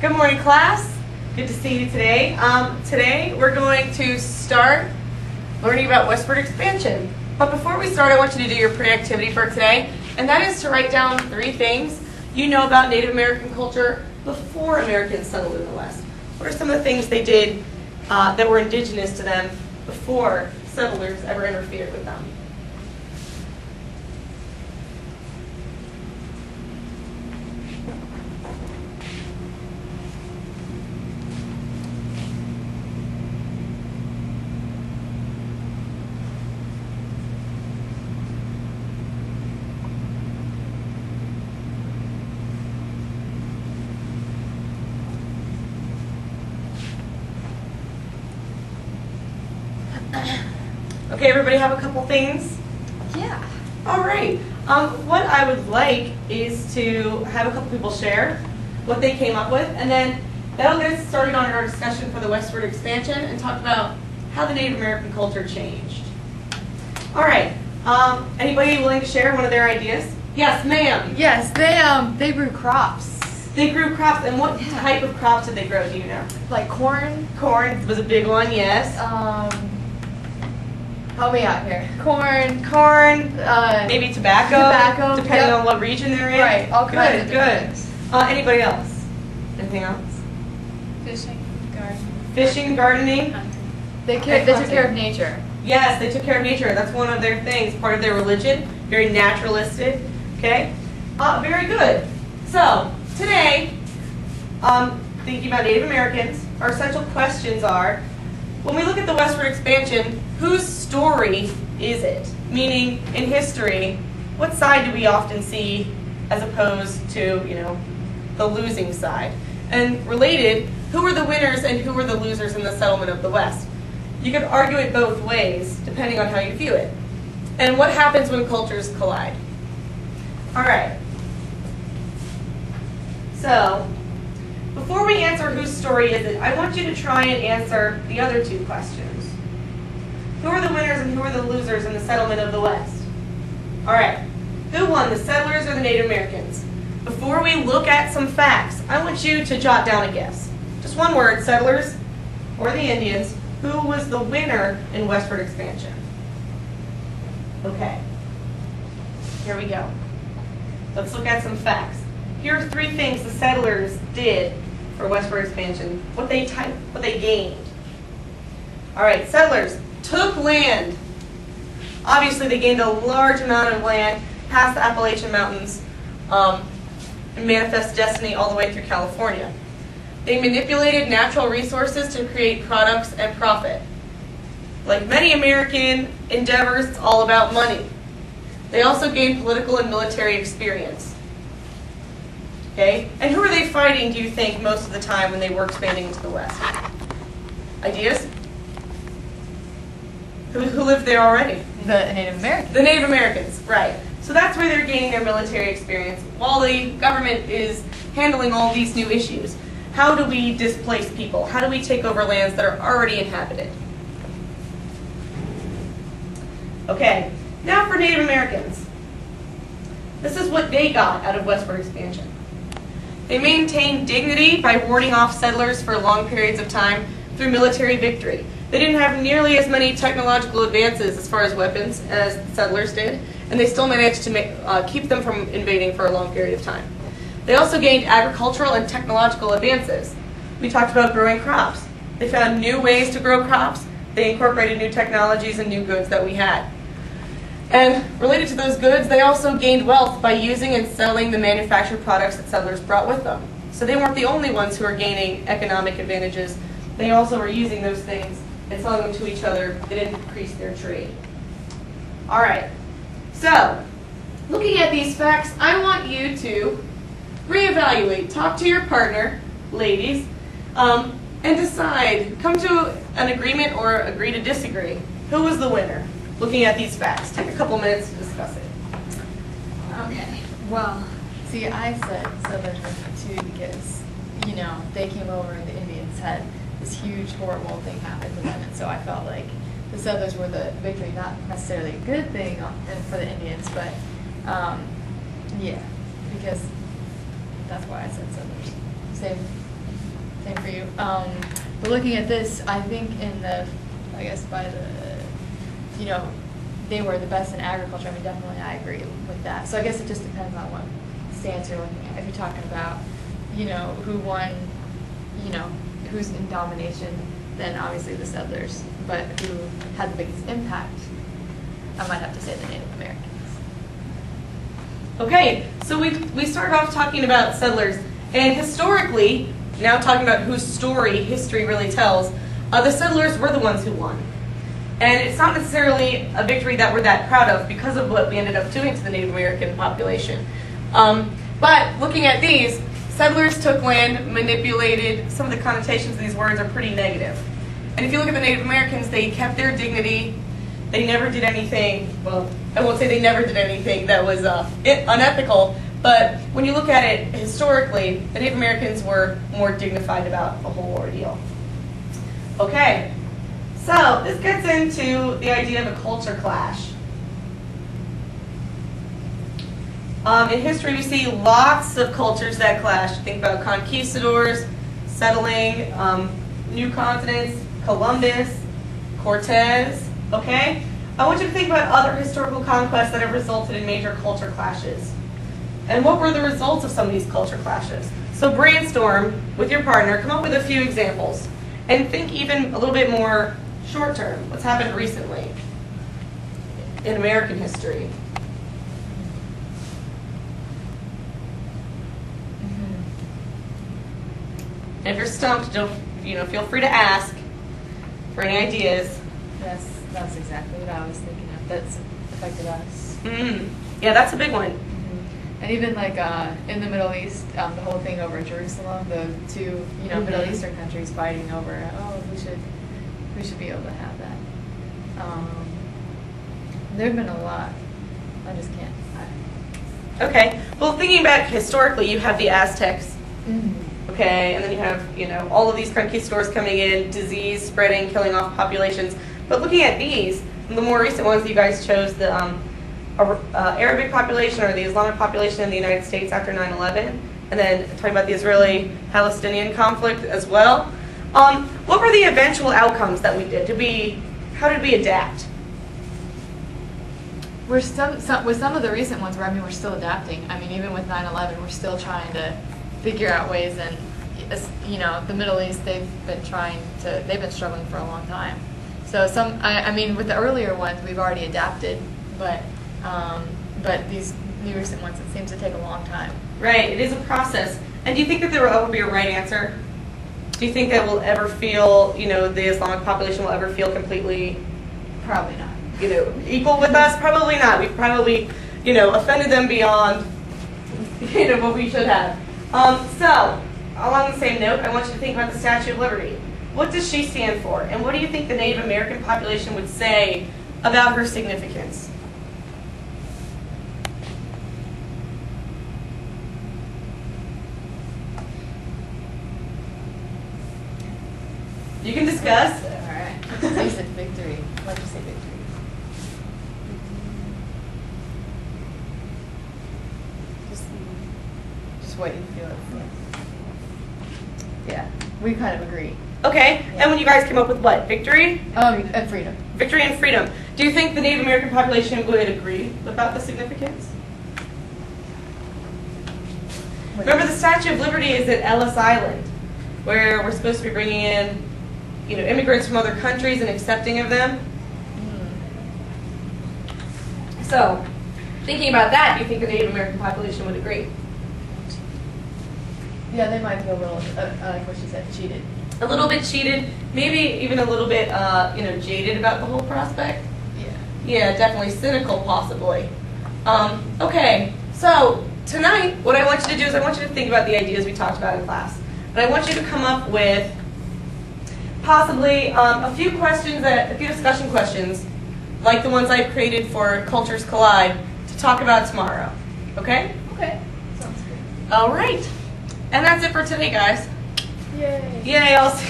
Good morning, class. Good to see you today. Today we're going to start learning about westward expansion. But before we start, I want you to do your pre-activity for today, and that is to write down 3 things you know about Native American culture before Americans settled in the West. What are some of the things they did that were indigenous to them before settlers ever interfered with them? Okay, everybody have a couple things? Yeah. All right. What I would like is to have a couple people share what they came up with, and then that'll get us started on our discussion for the westward expansion and talk about how the Native American culture changed. All right. Anybody willing to share one of their ideas? Yes, ma'am. Yes, they grew crops. They grew crops, and what type of crops did they grow? Do you know? Like corn. Corn was a big one, yes. Help me out here. Corn. Maybe tobacco, depending yep. on what region they're in. Right, all kinds of good. things. Anybody else? Anything else? Fishing, gardening. They took care of nature. Yes, they took care of nature. That's one of their things, part of their religion. Very naturalistic. Okay? Very good. So, today, thinking about Native Americans, our essential questions are, when we look at the westward expansion, whose story is it? Meaning, in history, what side do we often see as opposed to, the losing side? And related, who were the winners and who were the losers in the settlement of the West? You could argue it both ways, depending on how you view it. And what happens when cultures collide? All right. So, before we answer whose story is it, I want you to try and answer the other 2 questions. Who are the winners and who are the losers in the settlement of the West? All right. Who won, the settlers or the Native Americans? Before we look at some facts, I want you to jot down a guess. Just one word, settlers or the Indians. Who was the winner in westward expansion? Okay. Here we go. Let's look at some facts. Here are 3 things the settlers did for westward expansion, what they gained. All right, settlers took land. Obviously, they gained a large amount of land past the Appalachian Mountains and manifest destiny all the way through California. They manipulated natural resources to create products and profit. Like many American endeavors, it's all about money. They also gained political and military experience. Okay? And who are they fighting, do you think, most of the time when they were expanding into the West? Ideas? Who lived there already? The Native Americans. The Native Americans, right. So that's where they're gaining their military experience, while the government is handling all these new issues. How do we displace people? How do we take over lands that are already inhabited? Okay, now for Native Americans. This is what they got out of westward expansion. They maintained dignity by warding off settlers for long periods of time through military victory. They didn't have nearly as many technological advances as far as weapons as settlers did, and they still managed to keep them from invading for a long period of time. They also gained agricultural and technological advances. We talked about growing crops. They found new ways to grow crops. They incorporated new technologies and new goods that we had. And related to those goods, they also gained wealth by using and selling the manufactured products that settlers brought with them. So they weren't the only ones who were gaining economic advantages. They also were using those things and selling them to each other. It increased their trade. All right. So, looking at these facts, I want you to reevaluate. Talk to your partner, ladies, and decide. Come to an agreement or agree to disagree. Who was the winner? Looking at these facts. Take a couple minutes to discuss it. Okay. Well, see, I said settlers were too because, they came over and the Indians had this huge, horrible thing happen to them. And so I felt like the settlers were the victory, not necessarily a good thing for the Indians, but yeah, because that's why I said settlers. Same But looking at this, I think I guess by they were the best in agriculture. I mean, definitely I agree with that. So I guess it just depends on what stance you're looking at. If you're talking about, who won, who's in domination, then obviously the settlers. But who had the biggest impact, I might have to say the Native Americans. Okay, so we started off talking about settlers, and historically, now talking about whose story history really tells, the settlers were the ones who won. And it's not necessarily a victory that we're that proud of because of what we ended up doing to the Native American population. But looking at these, settlers took land, manipulated. Some of the connotations of these words are pretty negative. And if you look at the Native Americans, they kept their dignity. They never did anything, well, I won't say they never did anything that was unethical, but when you look at it historically, the Native Americans were more dignified about the whole ordeal. Okay, so this gets into the idea of a culture clash. In history, we see lots of cultures that clash. Think about conquistadors, settling, new continents, Columbus, Cortez, okay? I want you to think about other historical conquests that have resulted in major culture clashes. And what were the results of some of these culture clashes? So brainstorm with your partner, come up with a few examples, and think even a little bit more short term. What's happened recently in American history? And if you're stumped, don't, feel free to ask for any ideas. That's exactly what I was thinking of. That's affected us. Yeah, that's a big one. And even like in the Middle East, the whole thing over Jerusalem, the two Middle Eastern countries fighting over, who should be able to have that. There have been a lot. I just can't. Okay. Well, thinking back historically, you have the Aztecs. Okay, and then you have all of these conquistadors coming in, disease spreading, killing off populations. But looking at these, the more recent ones, you guys chose the Arabic population or the Islamic population in the United States after 9/11, and then talking about the Israeli-Palestinian conflict as well. What were the eventual outcomes that we did? How did we adapt? With some of the recent ones, we're still adapting. I mean, even with 9/11, we're still trying to figure out ways, and the Middle East, they've been struggling for a long time. So with the earlier ones, we've already adapted, but these new recent ones, it seems to take a long time. Right, it is a process. And do you think that there will ever be a right answer? Do you think that we'll ever feel, the Islamic population will ever feel completely, probably not, equal with us? Probably not. We've probably, offended them beyond, what we should have. So, along the same note, I want you to think about the Statue of Liberty. What does she stand for? And what do you think the Native American population would say about her significance? You can discuss. All right. You said victory. Why did you say victory? Just what you feel. Yeah, we kind of agree. Okay, Yeah. And when you guys came up with what? Victory? And freedom. Victory and freedom. Do you think the Native American population would agree about the significance? Remember, the Statue of Liberty is at Ellis Island, where we're supposed to be bringing in, immigrants from other countries and accepting of them. So, thinking about that, do you think the Native American population would agree? Yeah, they might feel a little, like what she said, cheated. A little bit cheated, maybe even a little bit, jaded about the whole prospect. Yeah. Yeah, definitely cynical, possibly. Okay, so tonight, what I want you to do is I want you to think about the ideas we talked about in class. But I want you to come up with possibly a few discussion questions, like the ones I've created for Cultures Collide, to talk about tomorrow. Okay? Okay. Sounds good. All right. And that's it for today, guys. Yay. Yay, I'll see